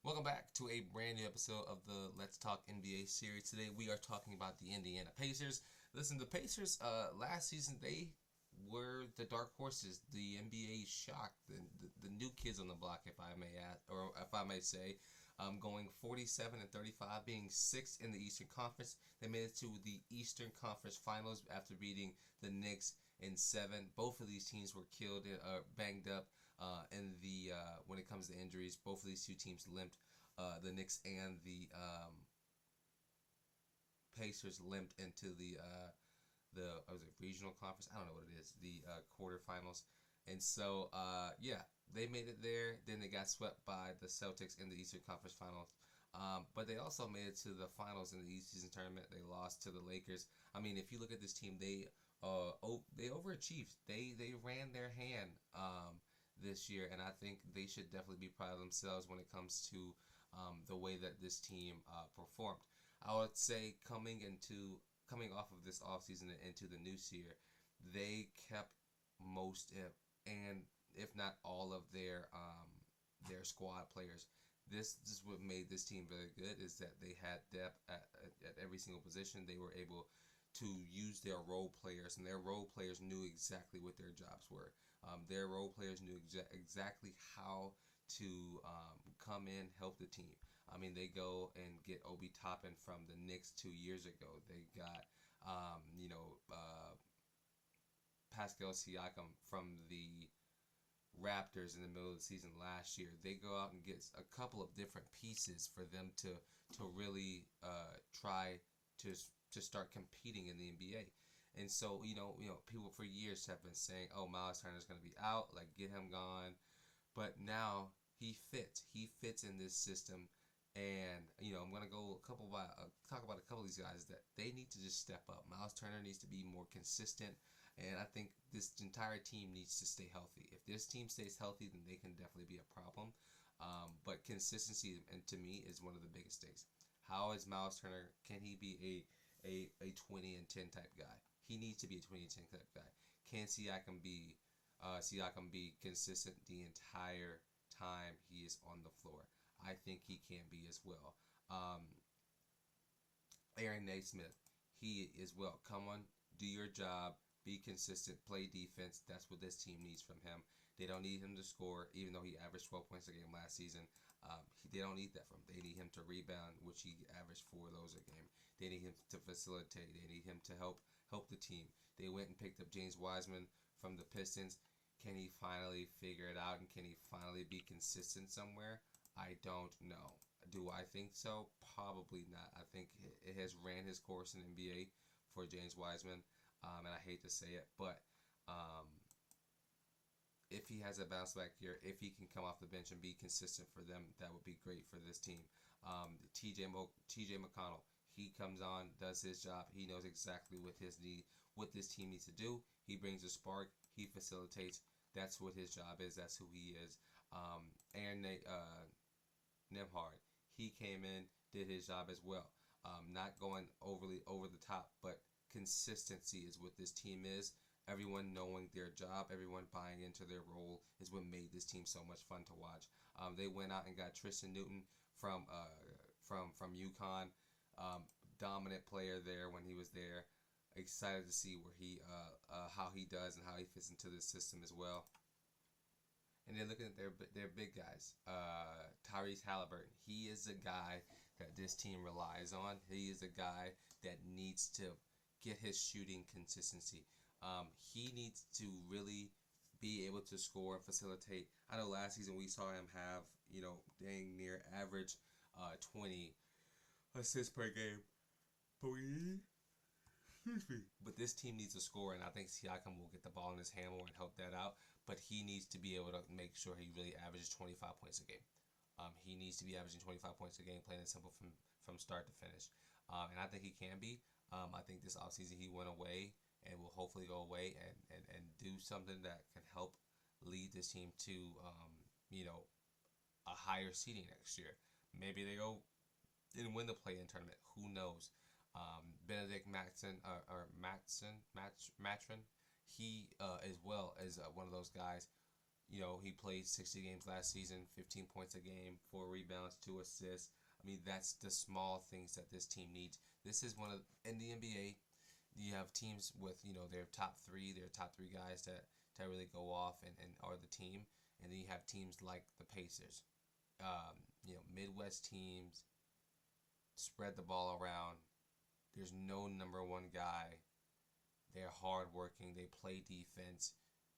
Welcome back to a brand new episode of the Let's Talk NBA series. Today we are talking about the Indiana Pacers. Listen, the Pacers last season they were the dark horses, the NBA shock, the new kids on the block, if I may add, or if I may say, going 47-35, being sixth in the Eastern Conference. They made it to the Eastern Conference Finals after beating the Knicks in 7. Both of these teams were killed, banged up in the when it comes to injuries. Both of these two teams limped. The Knicks and the Pacers limped into the was it regional conference? I don't know what it is. The quarterfinals, and so yeah, they made it there. Then they got swept by the Celtics in the Eastern Conference Finals. But they also made it to the finals in the East Season Tournament. They lost to the Lakers. I mean, if you look at this team, they overachieved. They ran their hand this year, and I think they should definitely be proud of themselves when it comes to the way that this team performed. I would say coming off of this offseason and into the new year, they kept most and if not all of their squad players. This is what made this team very good is that they had depth at every single position. They were able to use their role players, and their role players knew exactly what their jobs were. Their role players knew exactly how to come in, help the team. I mean, they go and get Obi Toppin from the Knicks 2 years ago. They got, Pascal Siakam from the Raptors in the middle of the season last year. They go out and get a couple of different pieces for them to really try to to start competing in the NBA. And so people for years have been saying, "Oh, Miles Turner's going to be out. Like get him gone." But now he fits. He fits in this system. And I'm gonna talk about a couple of these guys that they need to just step up. Miles Turner needs to be more consistent, and I think this entire team needs to stay healthy. If this team stays healthy, then they can definitely be a problem. But consistency, and to me, is one of the biggest things. How is Miles Turner? Can he be a 20 and 10 type guy? He needs to be a 20 and 10 type guy. Can Siakam be consistent the entire time he is on the floor? I think he can be as well. Aaron Naismith, he is well. Come on, do your job, be consistent, play defense. That's what this team needs from him. They don't need him to score, even though he averaged 12 points a game last season. They don't need that from him. They need him to rebound, which he averaged 4 of those a game. They need him to facilitate. They need him to help the team. They went and picked up James Wiseman from the Pistons. Can he finally figure it out, and can he finally be consistent somewhere? I don't know. Do I think so? Probably not. I think it has ran his course in the NBA for James Wiseman, and I hate to say it, but if he has a bounce back year, if he can come off the bench and be consistent for them, that would be great for this team. TJ McConnell, he comes on, does his job. He knows exactly what this team needs to do. He brings a spark. He facilitates. That's what his job is. That's who he is. Aaron Nemhard, he came in, did his job as well. Not going overly over the top, but consistency is what this team is. Everyone knowing their job, everyone buying into their role is what made this team so much fun to watch. They went out and got Tristan Newton from UConn, dominant player there when he was there. Excited to see where how he does and how he fits into this system as well. And they're looking at their big guys. Tyrese Halliburton, he is a guy that this team relies on. He is a guy that needs to get his shooting consistency. He needs to really be able to score and facilitate. I know last season we saw him have dang near average 20 assists per game, but but this team needs to score, and I think Siakam will get the ball in his hand more and help that out. But he needs to be able to make sure he really averages 25 points a game. He needs to be averaging 25 points a game, playing it simple from start to finish. And I think he can be. I think this offseason he went away and will hopefully go away and do something that can help lead this team to, a higher seeding next year. Maybe they go and win the play-in tournament. Who knows? Benedict Matson, he as well as one of those guys. He played 60 games last season, 15 points a game, 4 rebounds, 2 assists. I mean, that's the small things that this team needs. This is one of in the NBA. You have teams with their top three guys that really go off and are the team, and then you have teams like the Pacers. Midwest teams spread the ball around. There's no number one guy. They're hardworking. They play defense.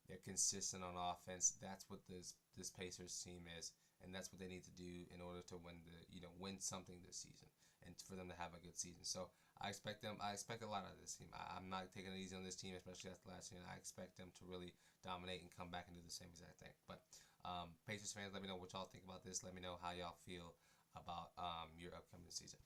They're consistent on offense. That's what this Pacers team is, and that's what they need to do in order to win something this season, and for them to have a good season. So I expect them. I expect a lot out of this team. I'm not taking it easy on this team, especially after last year. And I expect them to really dominate and come back and do the same exact thing. But Pacers fans, let me know what y'all think about this. Let me know how y'all feel about your upcoming season.